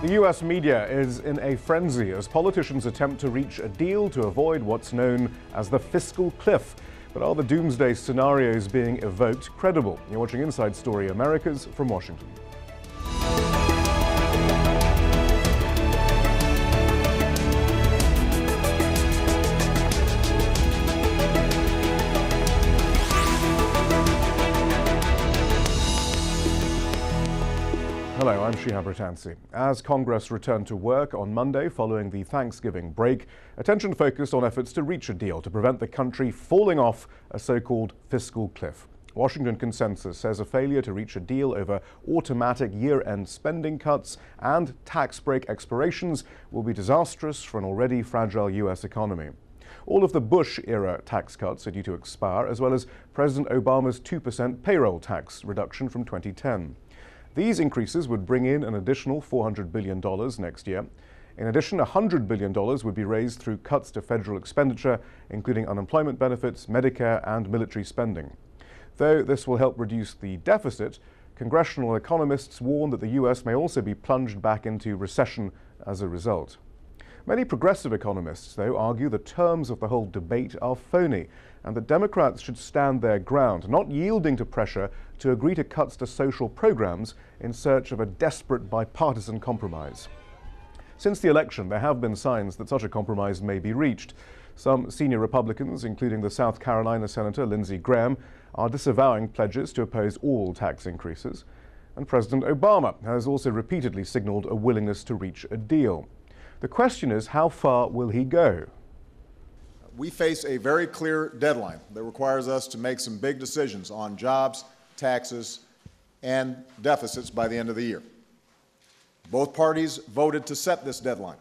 The US media is in a frenzy as politicians attempt to reach a deal to avoid what's known as the Fiscal Cliff. But are the doomsday scenarios being evoked credible? You're watching Inside Story Americas from Washington. Hello, I'm Shihab Ratansi. As Congress returned to work on Monday following the Thanksgiving break, attention focused on efforts to reach a deal to prevent the country falling off a so-called fiscal cliff. Washington consensus says a failure to reach a deal over automatic year-end spending cuts and tax break expirations will be disastrous for an already fragile U.S. economy. All of the Bush-era tax cuts are due to expire, as well as President Obama's 2% payroll tax reduction from 2010. These increases would bring in an additional $400 billion next year. In addition, $100 billion would be raised through cuts to federal expenditure, including unemployment benefits, Medicare, and military spending. Though this will help reduce the deficit, congressional economists warn that the U.S. may also be plunged back into recession as a result. Many progressive economists, though, argue the terms of the whole debate are phony and that Democrats should stand their ground, not yielding to pressure to agree to cuts to social programs in search of a desperate bipartisan compromise. Since the election, there have been signs that such a compromise may be reached. Some senior Republicans, including the South Carolina Senator Lindsey Graham, are disavowing pledges to oppose all tax increases. And President Obama has also repeatedly signaled a willingness to reach a deal. The question is, how far will he go? We face a very clear deadline that requires us to make some big decisions on jobs, taxes, and deficits by the end of the year. Both parties voted to set this deadline,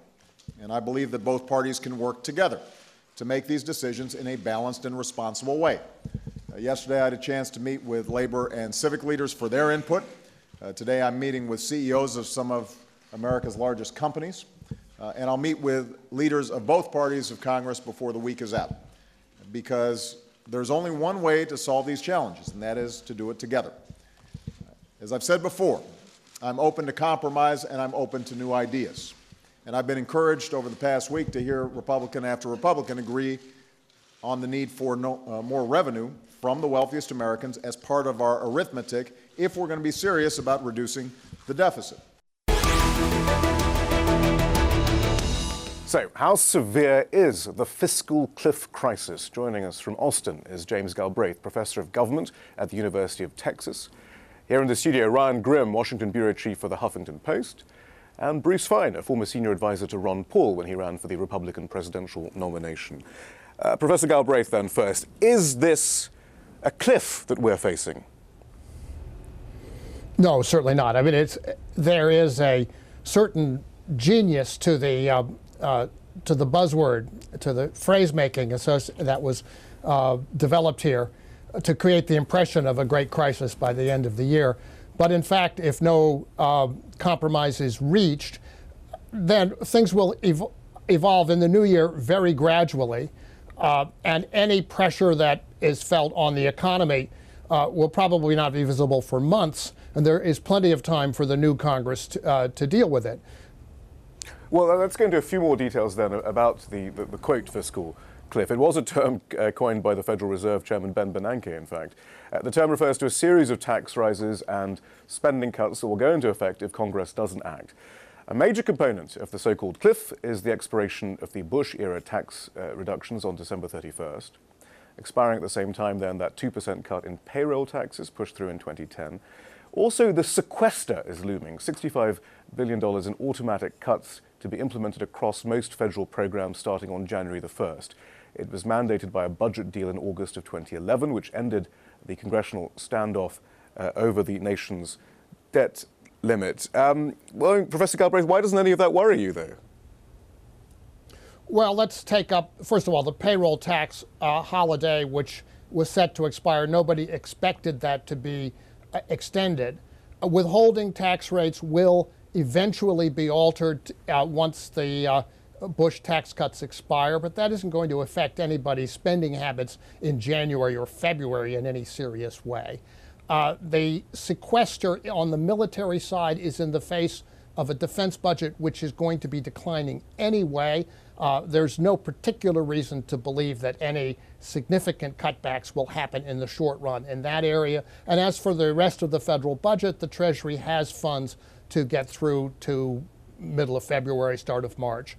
and I believe that both parties can work together to make these decisions in a balanced and responsible way. Yesterday, I had a chance to meet with labor and civic leaders for their input. Today, I'm meeting with CEOs of some of America's largest companies. And I'll meet with leaders of both parties of Congress before the week is out, because there's only one way to solve these challenges, and that is to do it together. As I've said before, I'm open to compromise and I'm open to new ideas. And I've been encouraged over the past week to hear Republican after Republican agree on the need for more revenue from the wealthiest Americans as part of our arithmetic if we're going to be serious about reducing the deficit. So, how severe is the fiscal cliff crisis? Joining us from Austin is James Galbraith, Professor of Government at the University of Texas. Here in the studio, Ryan Grimm, Washington Bureau Chief for the Huffington Post, and Bruce Fein, a former senior advisor to Ron Paul when he ran for the Republican presidential nomination. Professor Galbraith, then first, is this a cliff that we're facing? No, certainly not. I mean, there is a certain genius to the buzzword, to the phrase making that was developed here to create the impression of a great crisis by the end of the year. But in fact, if no compromise is reached, then things will evolve in the new year very gradually. And any pressure that is felt on the economy will probably not be visible for months. And there is plenty of time for the new Congress to deal with it. Well, let's go into a few more details then about the quote fiscal cliff. It was a term coined by the Federal Reserve Chairman Ben Bernanke, in fact. The term refers to a series of tax rises and spending cuts that will go into effect if Congress doesn't act. A major component of the so-called cliff is the expiration of the Bush-era tax reductions on December 31st, expiring at the same time then that 2% cut in payroll taxes pushed through in 2010. Also, the sequester is looming, $65 billion in automatic cuts to be implemented across most federal programs starting on January the 1st. It was mandated by a budget deal in August of 2011, which ended the congressional standoff over the nation's debt limit. Well, Professor Galbraith, why doesn't any of that worry you, though? Well, let's take up, first of all, the payroll tax holiday, which was set to expire. Nobody expected that to be extended. Withholding tax rates will eventually be altered once the Bush tax cuts expire, but that isn't going to affect anybody's spending habits in January or February in any serious way. The sequester on the military side is in the face of a defense budget which is going to be declining anyway. There's no particular reason to believe that any significant cutbacks will happen in the short run in that area. And as for the rest of the federal budget, the Treasury has funds to get through to middle of February, start of March.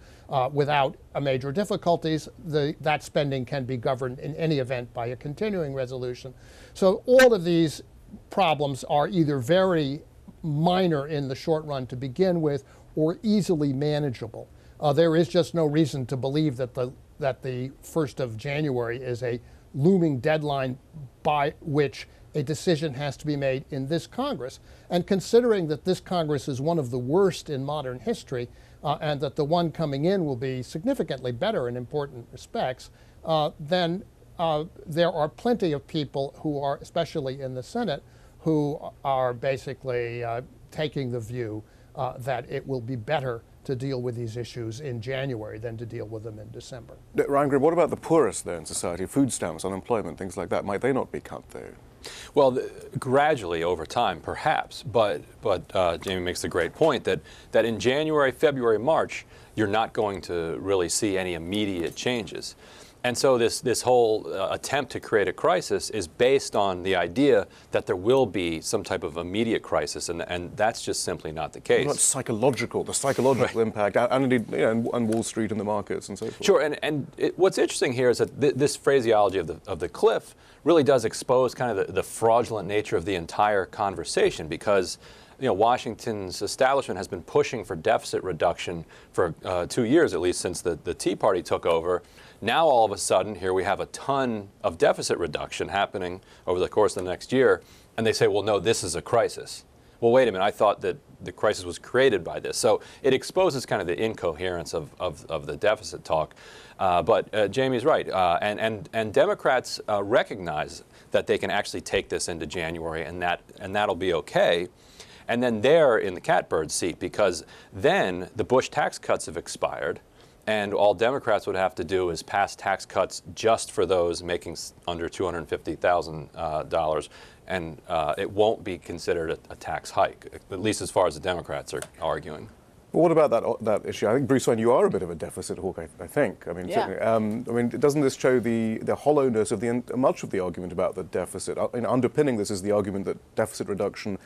Without major difficulties, that spending can be governed in any event by a continuing resolution. So all of these problems are either very minor in the short run to begin with or easily manageable. There is just no reason to believe that the 1st of January is a looming deadline by which a decision has to be made in this Congress. And considering that this Congress is one of the worst in modern history, and that the one coming in will be significantly better in important respects, then there are plenty of people who are, especially in the Senate, who are basically taking the view that it will be better to deal with these issues in January than to deal with them in December. Ryan Grimm, what about the poorest there in society? Food stamps, unemployment, things like that. Might they not be cut though? Well, gradually over time, perhaps. But Jamie makes the great point that in January, February, March, you're not going to really see any immediate changes. And so this whole attempt to create a crisis is based on the idea that there will be some type of immediate crisis, and that's just simply not the case. Well, that's psychological, the psychological impact, and indeed, and Wall Street and the markets and so forth. Sure, what's interesting here is that this phraseology of the cliff really does expose kind of the fraudulent nature of the entire conversation, because Washington's establishment has been pushing for deficit reduction for 2 years, at least since the Tea Party took over. Now, all of a sudden, here we have a ton of deficit reduction happening over the course of the next year, and they say, well, no, this is a crisis. Well, wait a minute, I thought that the crisis was created by this. So it exposes kind of the incoherence of the deficit talk. But Jamie's right, and Democrats recognize that they can actually take this into January, and that'll be okay. And then they're in the catbird seat, because then the Bush tax cuts have expired, and all Democrats would have to do is pass tax cuts just for those making under $250,000, and it won't be considered a tax hike, at least as far as the Democrats are arguing. Well, what about that issue? I think, Bruce Wayne, you are a bit of a deficit hawk, I think. I mean, yeah. Doesn't this show the hollowness of much of the argument about the deficit? Underpinning this is the argument that deficit reduction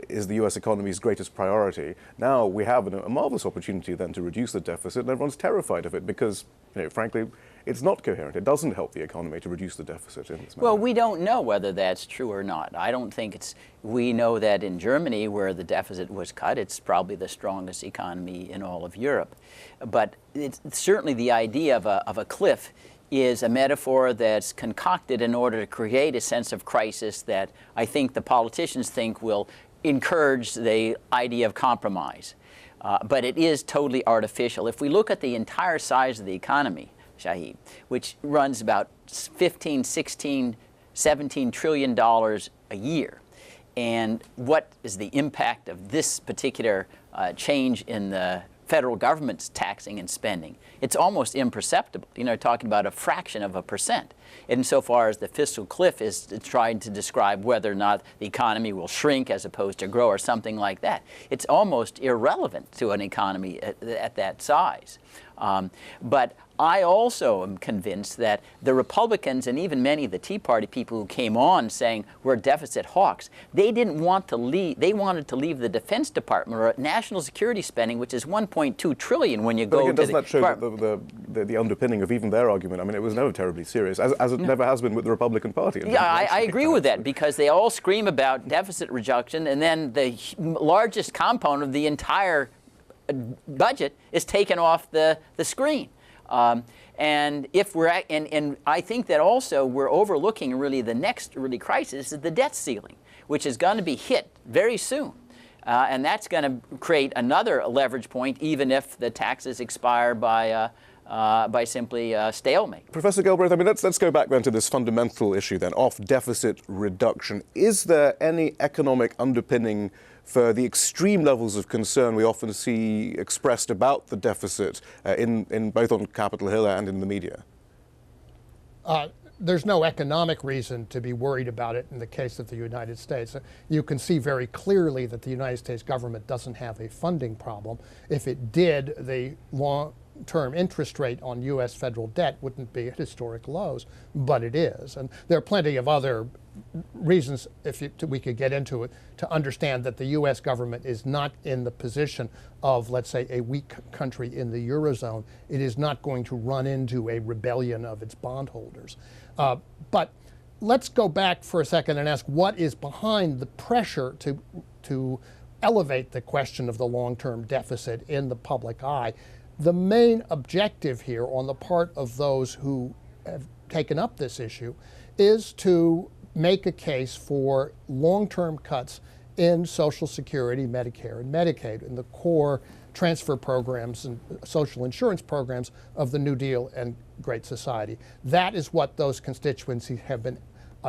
is the U.S. economy's greatest priority. Now we have a marvelous opportunity then to reduce the deficit, and everyone's terrified of it because, frankly, it's not coherent. It doesn't help the economy to reduce the deficit in this manner. Well, we don't know whether that's true or not. I don't think we know that in Germany, where the deficit was cut, it's probably the strongest economy in all of Europe. But it's certainly the idea of a cliff is a metaphor that's concocted in order to create a sense of crisis that I think the politicians think will encourage the idea of compromise. But it is totally artificial. If we look at the entire size of the economy, Shahid, which runs about 15, 16, 17 trillion dollars a year, and what is the impact of this particular change in the federal government's taxing and spending, it's almost imperceptible. Talking about a fraction of a percent. Insofar as the fiscal cliff is trying to describe whether or not the economy will shrink as opposed to grow or something like that, it's almost irrelevant to an economy at that size. But I also am convinced that the Republicans and even many of the Tea Party people who came on saying we're deficit hawks, they didn't want to leave. They wanted to leave the Defense Department or national security spending, which is $1.2 trillion when you go to the. Doesn't that show the underpinning of even their argument? I mean, it was never terribly serious, as it never has been with the Republican Party. Yeah, I agree with that, because they all scream about deficit reduction, and then the largest component of the entire budget is taken off the screen. And if we're and I think that also we're overlooking really the next crisis is the debt ceiling, which is going to be hit very soon. And that's going to create another leverage point, even if the taxes expire by simply stalemate. Professor Galbraith, I mean, let's go back then to this fundamental issue then of deficit reduction. Is there any economic underpinning for the extreme levels of concern we often see expressed about the deficit in both on Capitol Hill and in the media? there's no economic reason to be worried about it in the case of the United States. You can see very clearly that the United States government doesn't have a funding problem. If it did, the long-term interest rate on U.S. federal debt wouldn't be at historic lows, but it is. And there are plenty of other reasons, if we could get into it, to understand that the U.S. government is not in the position of, let's say, a weak country in the Eurozone. It is not going to run into a rebellion of its bondholders. But let's go back for a second and ask what is behind the pressure to elevate the question of the long-term deficit in the public eye. The main objective here on the part of those who have taken up this issue is to make a case for long-term cuts in Social Security, Medicare, and Medicaid, in the core transfer programs and social insurance programs of the New Deal and Great Society. That is what those constituencies have been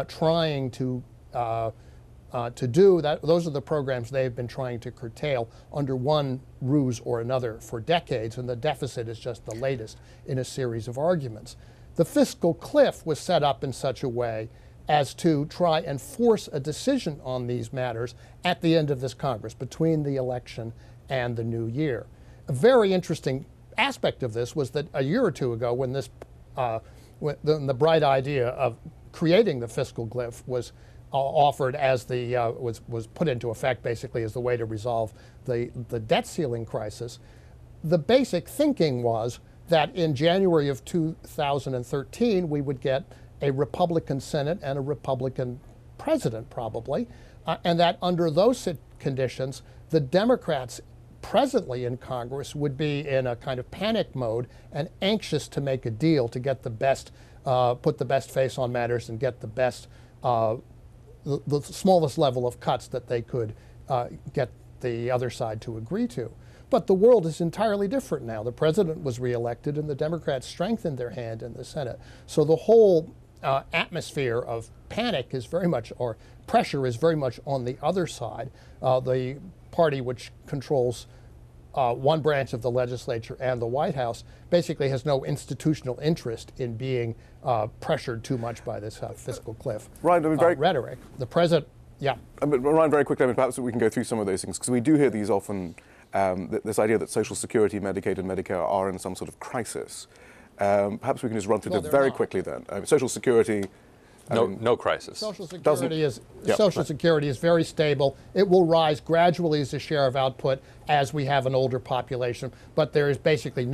trying to do. Those are the programs they've been trying to curtail under one ruse or another for decades, and the deficit is just the latest in a series of arguments. The fiscal cliff was set up in such a way as to try and force a decision on these matters at the end of this Congress, between the election and the new year. A very interesting aspect of this was that a year or two ago, when when the bright idea of creating the fiscal cliff was offered as was put into effect basically as the way to resolve the debt ceiling crisis, the basic thinking was that in January of 2013 we would get a Republican Senate and a Republican president probably, and that under those conditions the Democrats presently in Congress would be in a kind of panic mode and anxious to make a deal to get the best, put the best face on matters and get the best, the smallest level of cuts that they could get the other side to agree to. But the world is entirely different now. The president was reelected and the Democrats strengthened their hand in the Senate. So the whole atmosphere of panic is very much, or pressure is very much on the other side. The party which controls one branch of the legislature and the White House basically has no institutional interest in being pressured too much by this fiscal cliff rhetoric. The president, yeah. But Ryan, very quickly, perhaps we can go through some of those things, because we do hear these often, this idea that Social Security, Medicaid and Medicare are in some sort of crisis. Perhaps we can just run through them very quickly then. Social Security, no crisis. Social Security is very stable. It will rise gradually as a share of output as we have an older population, but there is basically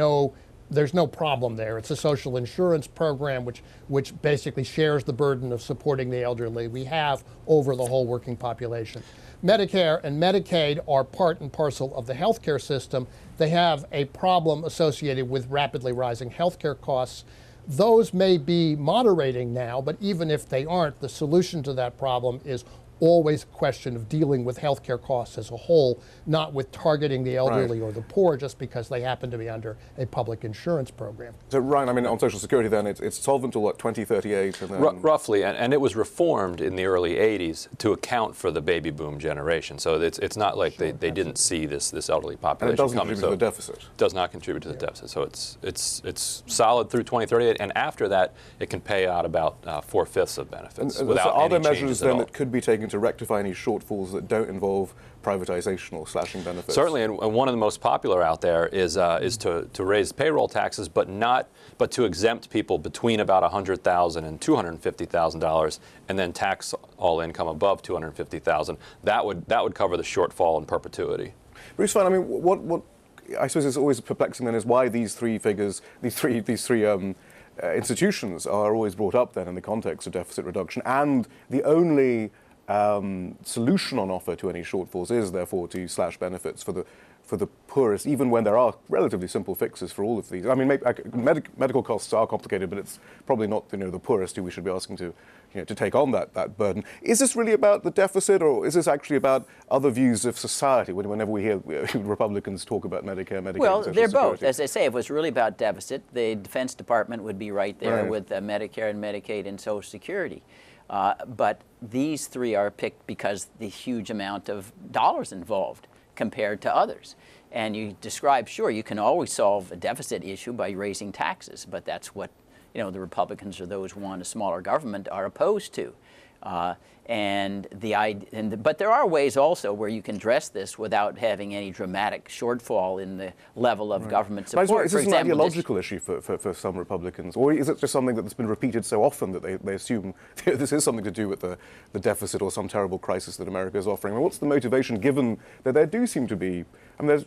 there's no problem there. It's a social insurance program which basically shares the burden of supporting the elderly we have over the whole working population. Medicare and Medicaid are part and parcel of the healthcare system. They have a problem associated with rapidly rising healthcare costs. Those may be moderating now, but even if they aren't, the solution to that problem is always a question of dealing with healthcare costs as a whole, not with targeting the elderly or the poor just because they happen to be under a public insurance program. So Ryan, on Social Security then, it's solvent till what, 2038? And then... Roughly, and it was reformed in the early 80s to account for the baby boom generation. So it's not like they didn't see this elderly population and it doesn't coming. contribute to the deficit. It does not contribute to the deficit. So it's solid through 2038, and after that it can pay out about 4/5 of benefits without so are there any measures then at all. that could be taken to rectify any shortfalls that don't involve privatization or slashing benefits? Certainly, and one of the most popular out there is to raise payroll taxes, but to exempt people between about $100,000 and $250,000, and then tax all income above $250,000. That would cover the shortfall in perpetuity. Bruce Fein, what I suppose is always perplexing then is why these three figures, these three institutions are always brought up then in the context of deficit reduction, and the only solution on offer to any shortfalls is therefore to slash benefits for the poorest, even when there are relatively simple fixes for all of these. Medical costs are complicated, but it's probably not the poorest who we should be asking to take on that burden. Is this really about the deficit, or is this actually about other views of society? Whenever we hear Republicans talk about Medicare, Medicaid, well, and Social they're Security. both. As I say, if it was really about deficit, the Defense Department would be right there with Medicare and Medicaid and Social Security. But these three are picked because the huge amount of dollars involved compared to others. And you describe, sure, you can always solve a deficit issue by raising taxes, but that's what the Republicans or those who want a smaller government are opposed to. But there are ways also where you can address this without having any dramatic shortfall in the level of government support. Is this an ideological issue for some Republicans, or is it just something that's been repeated so often that they assume this is something to do with the deficit or some terrible crisis that America is offering? I mean, what's the motivation, given that there do seem to be, I mean,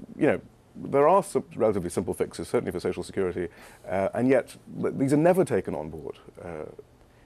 there are some relatively simple fixes, certainly for Social Security, and yet these are never taken on board.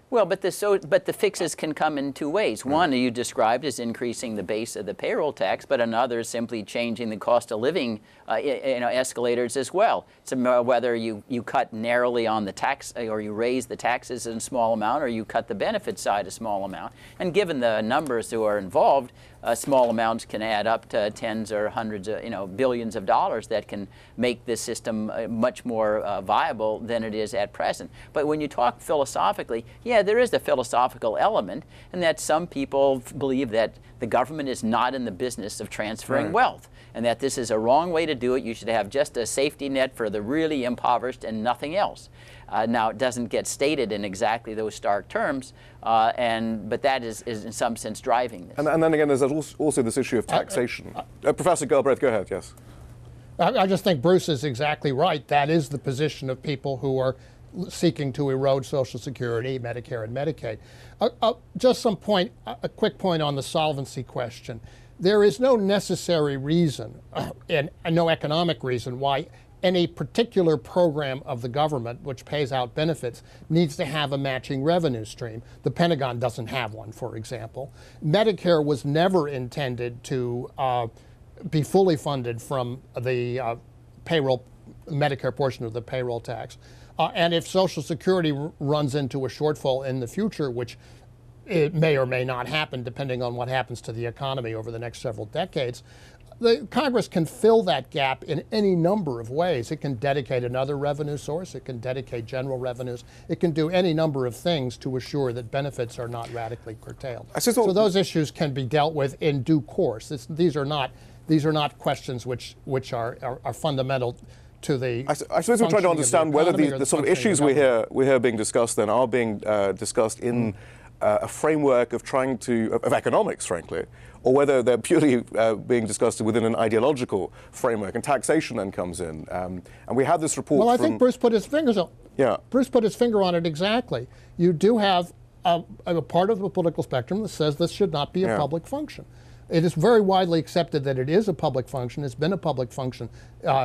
Well, but the fixes can come in two ways. One, you described, is increasing the base of the payroll tax, but another is simply changing the cost of living escalators as well. So whether you cut narrowly on the tax, or you raise the taxes in a small amount, or you cut the benefit side a small amount. And given the numbers who are involved, small amounts can add up to tens or hundreds of billions of dollars that can make this system much more viable than it is at present. But when you talk philosophically, yeah, there is a philosophical element, and that some people believe that the government is not in the business of transferring wealth, and that this is a wrong way to do it. You should have just a safety net for the really impoverished and nothing else. Now, it doesn't get stated in exactly those stark terms, but that is in some sense driving this. And then again, there's also this issue of taxation. Professor Galbraith, go ahead, yes. I just think Bruce is exactly right. That is the position of people who are seeking to erode Social Security, Medicare, and Medicaid. Just a quick point on the solvency question. There is no necessary reason and no economic reason why any particular program of the government which pays out benefits needs to have a matching revenue stream. The Pentagon doesn't have one, for example. Medicare was never intended to be fully funded from the Medicare portion of the payroll tax. And if Social Security runs into a shortfall in the future, which it may or may not happen depending on what happens to the economy over the next several decades, the Congress can fill that gap in any number of ways. It can dedicate another revenue source. It can dedicate general revenues. It can do any number of things to assure that benefits are not radically curtailed. So those issues can be dealt with in due course. These are not questions which are fundamental to the. I suppose we're trying to understand whether the sort of issues we hear being discussed then are being discussed in a framework of of economics, frankly, or whether they're purely being discussed within an ideological framework, and taxation then comes in. And we had this report. Well, I think Bruce put his fingers on. Yeah. Bruce put his finger on it exactly. You do have a part of the political spectrum that says this should not be a public function. It is very widely accepted that it is a public function. It's been a public function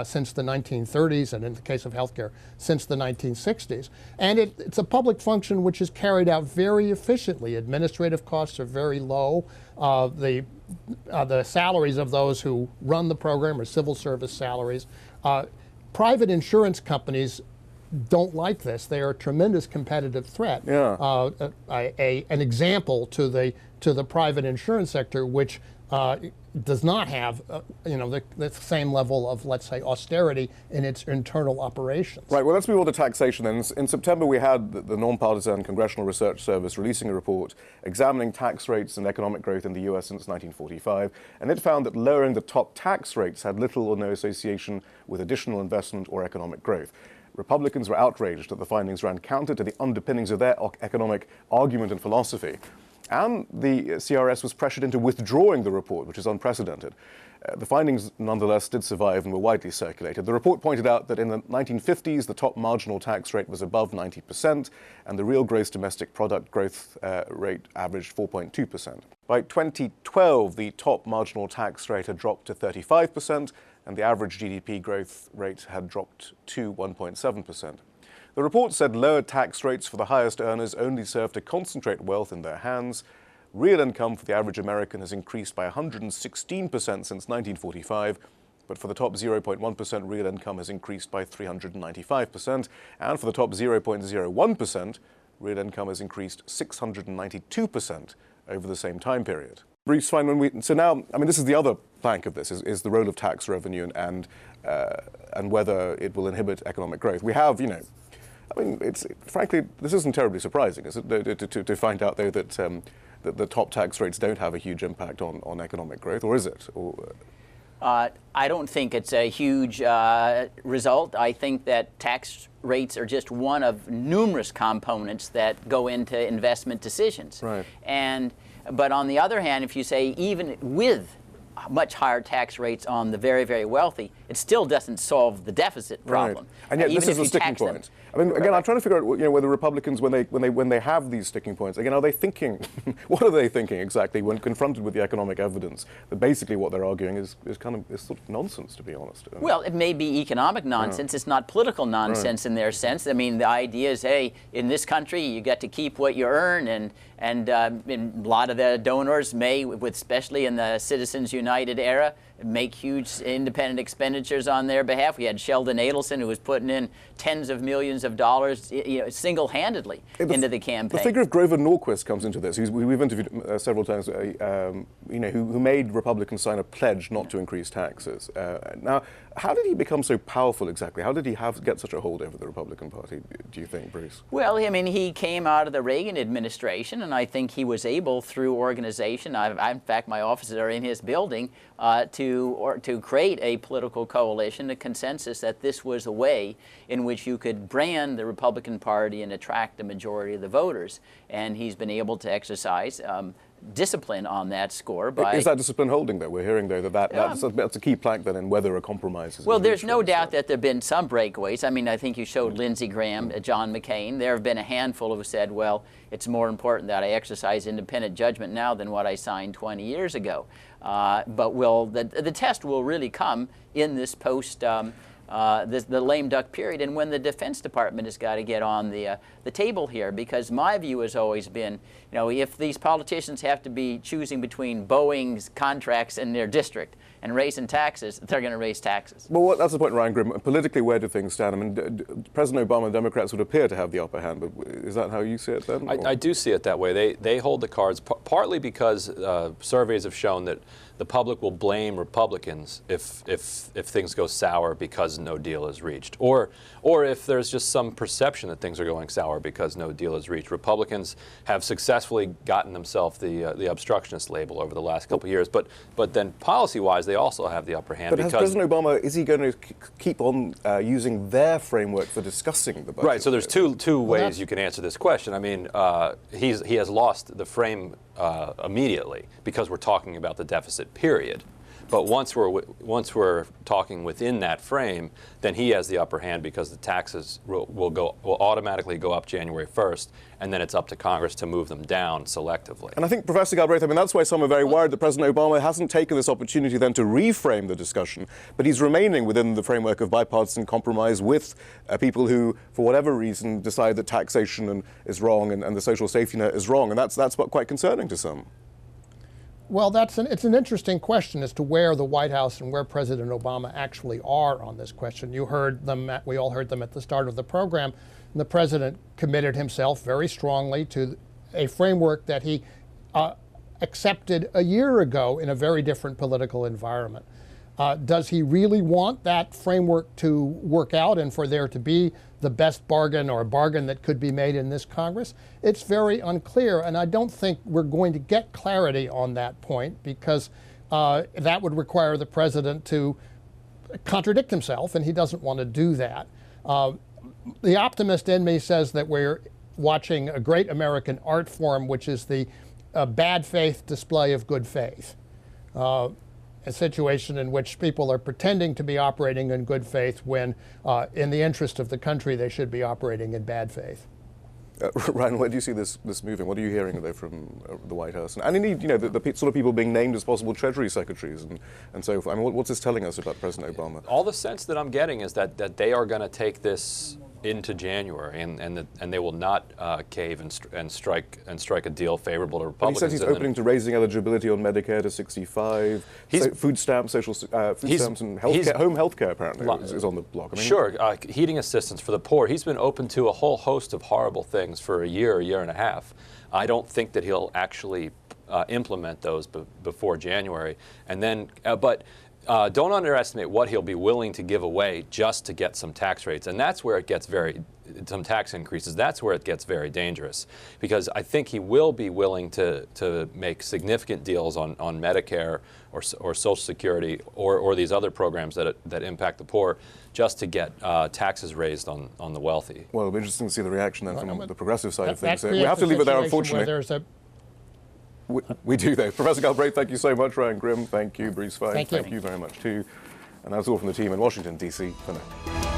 since the 1930s, and in the case of healthcare, since the 1960s. And it's a public function which is carried out very efficiently. Administrative costs are very low. The salaries of those who run the program are civil service salaries. Private insurance companies don't like this. They are a tremendous competitive threat. Yeah. An example to the private insurance sector, which does not have the same level of, let's say, austerity in its internal operations. Right. Well, let's move on to taxation then. In September, we had the non-partisan Congressional Research Service releasing a report examining tax rates and economic growth in the U.S. since 1945, and it found that lowering the top tax rates had little or no association with additional investment or economic growth. Republicans were outraged that the findings ran counter to the underpinnings of their economic argument and philosophy. And the CRS was pressured into withdrawing the report, which is unprecedented. The findings, nonetheless, did survive and were widely circulated. The report pointed out that in the 1950s, the top marginal tax rate was above 90%, and the real gross domestic product growth rate averaged 4.2%. By 2012, the top marginal tax rate had dropped to 35%, and the average GDP growth rate had dropped to 1.7%. The report said lower tax rates for the highest earners only serve to concentrate wealth in their hands. Real income for the average American has increased by 116% since 1945, but for the top 0.1%, real income has increased by 395%, and for the top 0.01%, real income has increased 692% over the same time period. Bruce, fine. So now, I mean, this is the other plank of this, is the role of tax revenue and whether it will inhibit economic growth. We have, I mean, frankly, this isn't terribly surprising, is it, to find out, though, that the top tax rates don't have a huge impact on economic growth, or is it? I don't think it's a huge result. I think that tax rates are just one of numerous components that go into investment decisions. Right. But on the other hand, if you say even with much higher tax rates on the very, very wealthy, it still doesn't solve the deficit problem. Right. And yet this is a sticking point. I mean, again, I'm trying to figure out, whether Republicans, when they have these sticking points, again, are they thinking? What are they thinking exactly when confronted with the economic evidence that basically what they're arguing is sort of nonsense, to be honest? Well, it may be economic nonsense. It's not political nonsense in their sense. I mean, the idea is, hey, in this country, you get to keep what you earn, and a lot of the donors may, especially in the Citizens United era, make huge independent expenditures on their behalf. We had Sheldon Adelson, who was putting in tens of millions of dollars, single-handedly into the campaign. The figure of Grover Norquist comes into this. We've interviewed several times, who made Republicans sign a pledge not to increase taxes. Now, how did he become so powerful exactly? How did he get such a hold over the Republican Party, do you think, Bruce? Well, I mean, he came out of the Reagan administration, and I think he was able, through organization, in fact, my offices are in his building, to create a political coalition, a consensus that this was a way in which you could brand the Republican Party and attract the majority of the voters. And he's been able to exercise discipline on that score. Is that discipline holding, though? We're hearing, though, that's a key plank, then, in whether a compromise is... Well, there's no doubt that there have been some breakaways. I mean, I think you showed Lindsey Graham, John McCain. There have been a handful who said, well, it's more important that I exercise independent judgment now than what I signed 20 years ago. But the test will really come in this the lame duck period, and when the Defense Department has got to get on the table here, because my view has always been, if these politicians have to be choosing between Boeing's contracts in their district and raising taxes, they're going to raise taxes. Well, that's the point, Ryan Grimm. Politically, where do things stand? I mean, President Obama and Democrats would appear to have the upper hand, but is that how you see it then? I do see it that way. They hold the cards, partly because surveys have shown that the public will blame Republicans if things go sour because no deal is reached, or if there's just some perception that things are going sour because no deal is reached. Republicans have successfully gotten themselves the obstructionist label over the last couple of years, but then policy-wise, they also have the upper hand. But has President Obama, is he going to keep on using their framework for discussing the budget? Right. So there's two ways you can answer this question. I mean, he has lost the frame immediately because we're talking about the deficit period. But once we're talking within that frame, then he has the upper hand because the taxes will automatically go up January 1st, and then it's up to Congress to move them down selectively. And I think, Professor Galbraith, that's why some are very worried that President Obama hasn't taken this opportunity then to reframe the discussion, but he's remaining within the framework of bipartisan compromise with people who, for whatever reason, decide that taxation is wrong and the social safety net is wrong, and that's quite concerning to some. Well, it's an interesting question as to where the White House and where President Obama actually are on this question. You heard them, we all heard them at the start of the program, and the president committed himself very strongly to a framework that he accepted a year ago in a very different political environment. Does he really want that framework to work out and for there to be the best bargain or a bargain that could be made in this Congress? It's very unclear, and I don't think we're going to get clarity on that point because that would require the president to contradict himself, and he doesn't want to do that. The optimist in me says that we're watching a great American art form, which is the bad faith display of good faith. A situation in which people are pretending to be operating in good faith when, in the interest of the country, they should be operating in bad faith. Ryan, where do you see this moving? What are you hearing, though, from the White House? And indeed, the sort of people being named as possible Treasury secretaries and so forth. I mean, what's this telling us about President Obama? All the sense that I'm getting is that they are going to take this into January, and they will not cave and strike a deal favorable to Republicans. But he says he's opening to raising eligibility on Medicare to 65. Food stamps, food stamps, and home health care apparently is on the block. I mean, sure, heating assistance for the poor. He's been open to a whole host of horrible things for a year and a half. I don't think that he'll actually implement those before January, and then but. don't underestimate what he'll be willing to give away just to get some tax rates. And that's where it gets some tax increases. That's where it gets very dangerous. Because I think he will be willing to make significant deals on Medicare or Social Security or these other programs that impact the poor just to get taxes raised on the wealthy. Well, it'll be interesting to see the reaction then from the progressive side of things. That We have to leave it there, creates a situation unfortunately. where there's We do, though. Professor Galbraith, thank you so much. Ryan Grimm, thank you. Bruce Fein, Thank you. thank you very much, too. And that's all from the team in Washington, D.C. for now.